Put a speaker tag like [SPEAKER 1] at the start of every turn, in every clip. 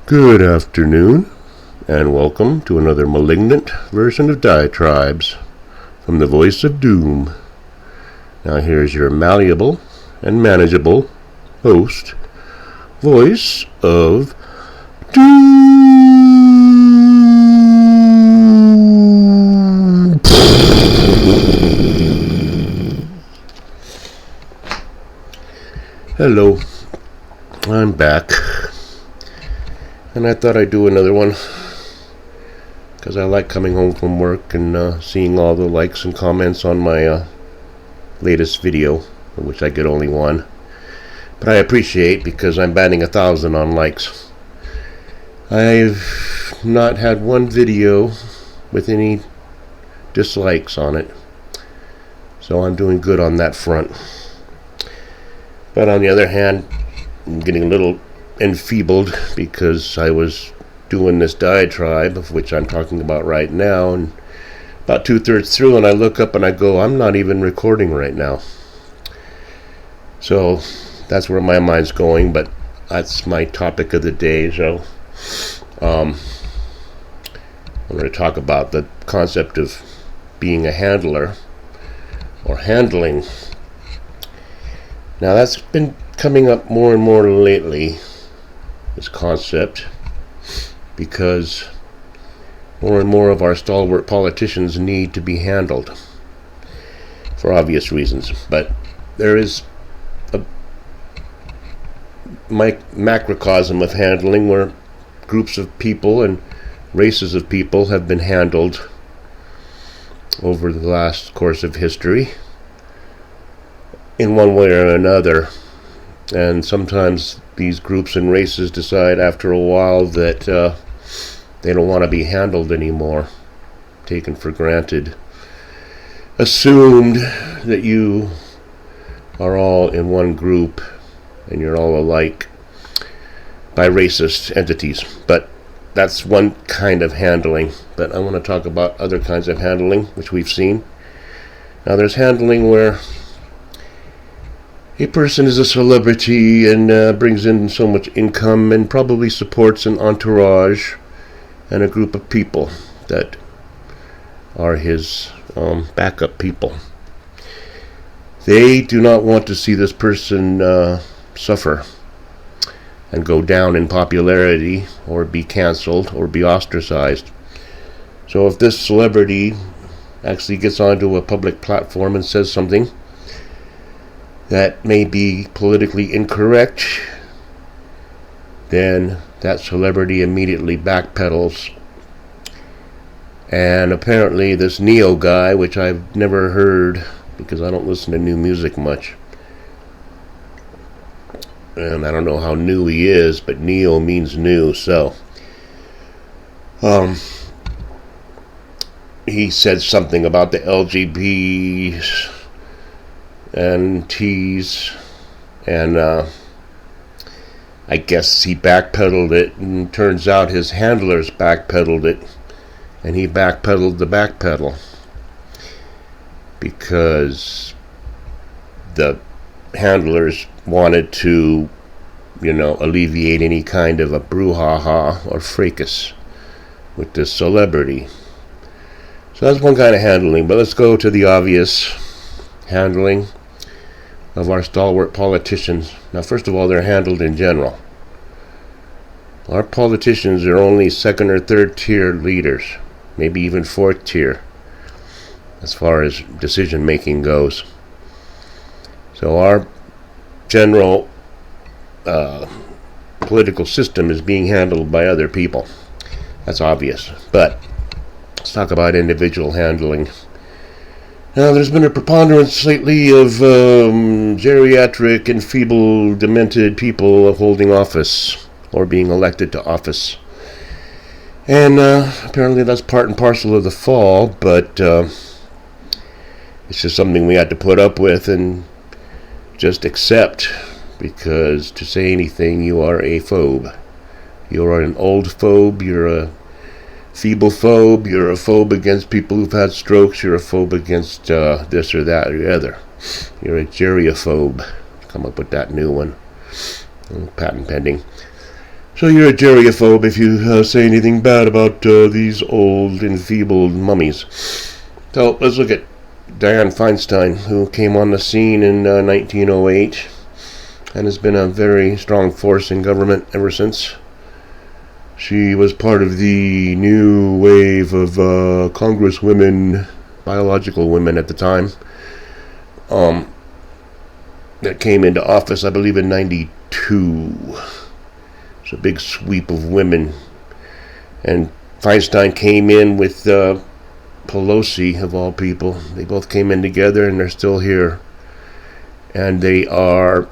[SPEAKER 1] Good afternoon, and welcome to another malignant version of Diatribes from the Voice of Doom. Now here's your malleable and manageable host, Voice of Doom. Hello, I'm back. And I thought I'd do another one because I like coming home from work and seeing all the likes and comments on my latest video, of which I get only one. But I appreciate because I'm batting 1,000 on likes. I've not had one video with any dislikes on it, so I'm doing good on that front. But on the other hand, I'm getting a little enfeebled because I was doing this diatribe, of which I'm talking about right now, and about 2/3 through, and I look up and I go, I'm not even recording right now. So that's where my mind's going, but that's my topic of the day. So I'm going to talk about the concept of being a handler or handling. Now that's been coming up more and more lately, this concept, because more and more of our stalwart politicians need to be handled for obvious reasons. But there is a macrocosm of handling where groups of people and races of people have been handled over the last course of history in one way or another. And sometimes these groups and races decide after a while that they don't want to be handled anymore, taken for granted, assumed that you are all in one group and you're all alike by racist entities. But that's one kind of handling. But I want to talk about other kinds of handling which we've seen. Now there's handling where a person is a celebrity and brings in so much income and probably supports an entourage and a group of people that are his backup people. They do not want to see this person suffer and go down in popularity or be canceled or be ostracized. So if this celebrity actually gets onto a public platform and says something that may be politically incorrect, then that celebrity immediately backpedals. And apparently this Neo guy, which I've never heard because I don't listen to new music much, and I don't know how new he is, but Neo means new, so he said something about the LGBTs and T's, and I guess he backpedaled it, and turns out his handlers backpedaled it, and he backpedaled the backpedal because the handlers wanted to, alleviate any kind of a brouhaha or fracas with this celebrity. So that's one kind of handling. But let's go to the obvious handling of our stalwart politicians. Now, first of all, they're handled in general. Our politicians are only second or third tier leaders, maybe even fourth tier, as far as decision making goes. So our general political system is being handled by other people. That's obvious. But let's talk about individual handling. Now, there's been a preponderance lately of geriatric and feeble, demented people holding office or being elected to office. And apparently that's part and parcel of the fall, but it's just something we had to put up with and just accept, because to say anything, you are a phobe. You are an old phobe, you're a feeble phobe, you're a phobe against people who've had strokes, you're a phobe against this or that or the other. You're a geriaphobe. Come up with that new one. Patent pending. So you're a gerontophobe if you say anything bad about these old, enfeebled mummies. So let's look at Dianne Feinstein, who came on the scene in 1908 and has been a very strong force in government ever since. She was part of the new wave of congresswomen, biological women at the time, that came into office, I believe, in 92. It's a big sweep of women. And Feinstein came in with Pelosi, of all people. They both came in together, and they're still here. And they are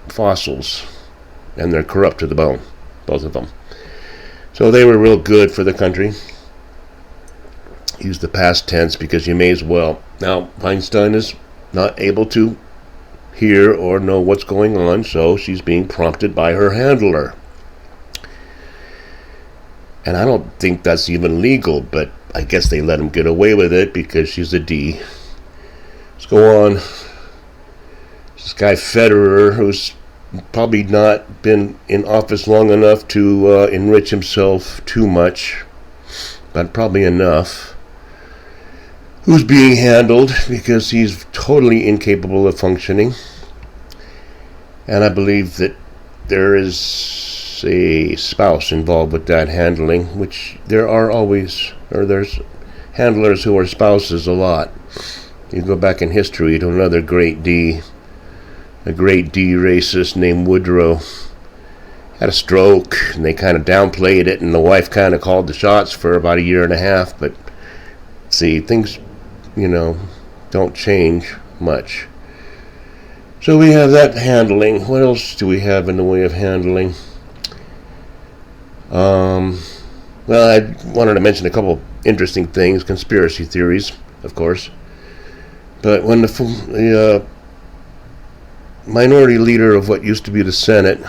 [SPEAKER 1] fossils, and they're corrupt to the bone, both of them. So they were real good for the country. Use the past tense because you may as well. Now, Feinstein is not able to hear or know what's going on, so she's being prompted by her handler. And I don't think that's even legal, but I guess they let him get away with it because she's a D. Let's go on. This guy Federer, who's probably not been in office long enough to enrich himself too much, but probably enough, who's being handled because he's totally incapable of functioning. And I believe that there is a spouse involved with that handling, which there are always, or there's handlers who are spouses a lot. You go back in history to another great D, a great D racist named Woodrow. Had a stroke, and they kind of downplayed it, and the wife kind of called the shots for about a year and a half. But see, things, don't change much. So we have that handling. What else do we have in the way of handling? Well, I wanted to mention a couple interesting things, conspiracy theories, of course. But when the minority leader of what used to be the Senate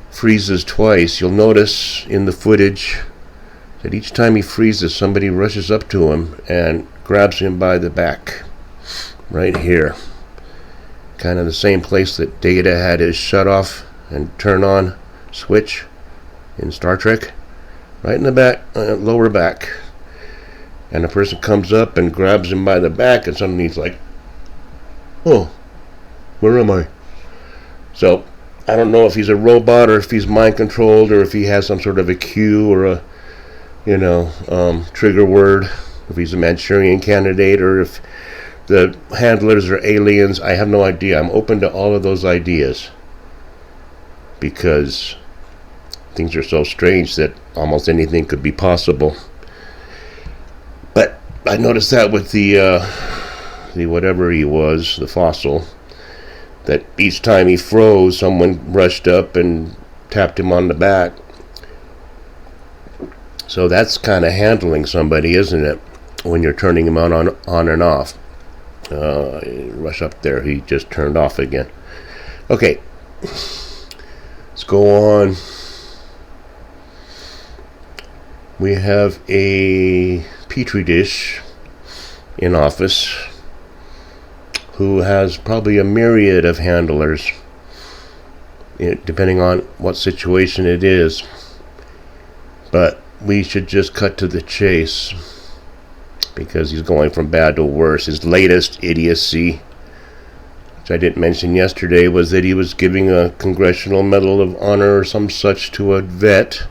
[SPEAKER 1] freezes twice, you'll notice in the footage that each time he freezes, somebody rushes up to him and grabs him by the back, right here. Kind of the same place that Data had his shut off and turn on switch in Star Trek, right in the back, lower back. And a person comes up and grabs him by the back, and suddenly he's like, "Oh, where am I?" So I don't know if he's a robot or if he's mind controlled or if he has some sort of a cue or a trigger word, if he's a Manchurian candidate or if the handlers are aliens. I have no idea. I'm open to all of those ideas because things are so strange that almost anything could be possible. But I noticed that with the whatever he was, the fossil, that each time he froze, someone rushed up and tapped him on the back. So that's kind of handling somebody, isn't it? When you're turning him on and off. Rush up there, he just turned off again. Okay, let's go on. We have a petri dish in office who has probably a myriad of handlers, depending on what situation it is. But we should just cut to the chase, because he's going from bad to worse. His latest idiocy, which I didn't mention yesterday, was that he was giving a Congressional Medal of Honor or some such to a vet,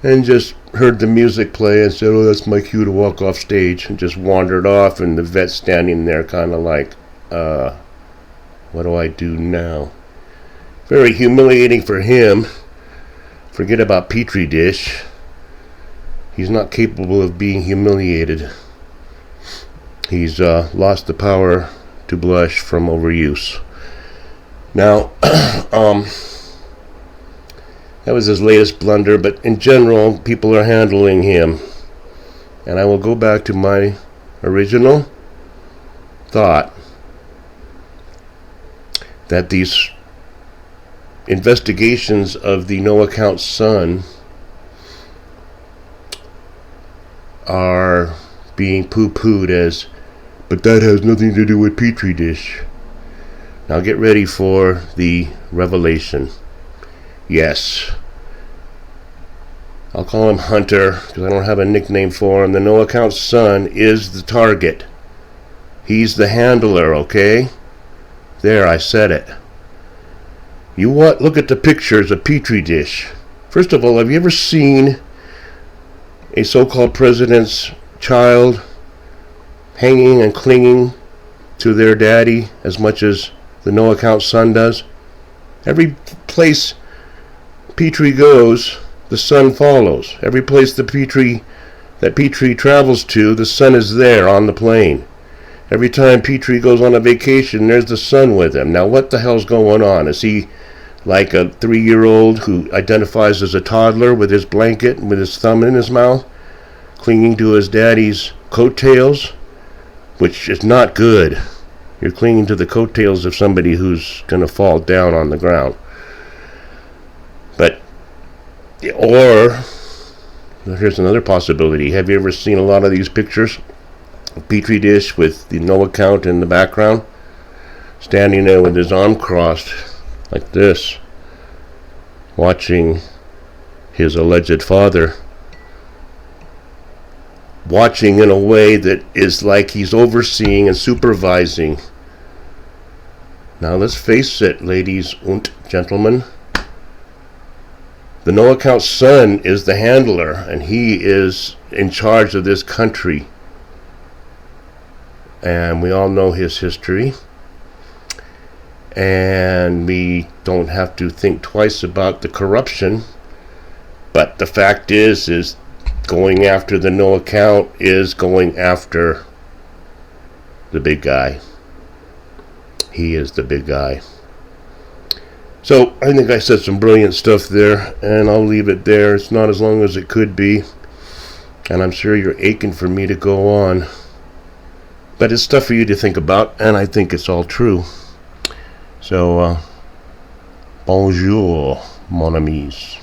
[SPEAKER 1] and just heard the music play and said, "Oh, that's my cue to walk off stage," and just wandered off, and the vet standing there kind of like, what do I do now? Very humiliating for him. Forget about petri dish. He's not capable of being humiliated. He's lost the power to blush from overuse. Now, that was his latest blunder, but in general, people are handling him. And I will go back to my original thought that these investigations of the no-account son are being poo-pooed as, but that has nothing to do with petri dish. Now get ready for the revelation. Yes. I'll call him Hunter because I don't have a nickname for him. The no account son is the target. He's the handler, okay? There, I said it. You what? Look at the pictures of Petri dish. First of all, have you ever seen a so-called president's child hanging and clinging to their daddy as much as the no account son does? Every place Petri goes, the son follows. Every place that Petri travels to, the son is there on the plane. Every time Petri goes on a vacation, there's the son with him. Now, what the hell's going on? Is he like a 3-year-old who identifies as a toddler with his blanket and with his thumb in his mouth, clinging to his daddy's coattails, which is not good. You're clinging to the coattails of somebody who's going to fall down on the ground. Or, here's another possibility. Have you ever seen a lot of these pictures? A Petri dish with the no account in the background, standing there with his arm crossed like this, watching his alleged father, watching in a way that is like he's overseeing and supervising. Now let's face it, ladies and gentlemen, the no account son is the handler, and he is in charge of this country. And we all know his history. And we don't have to think twice about the corruption. But the fact is going after the no account is going after the big guy. He is the big guy. So I think I said some brilliant stuff there, and I'll leave it there. It's not as long as it could be, and I'm sure you're aching for me to go on. But it's stuff for you to think about, and I think it's all true. So, bonjour, mon amis.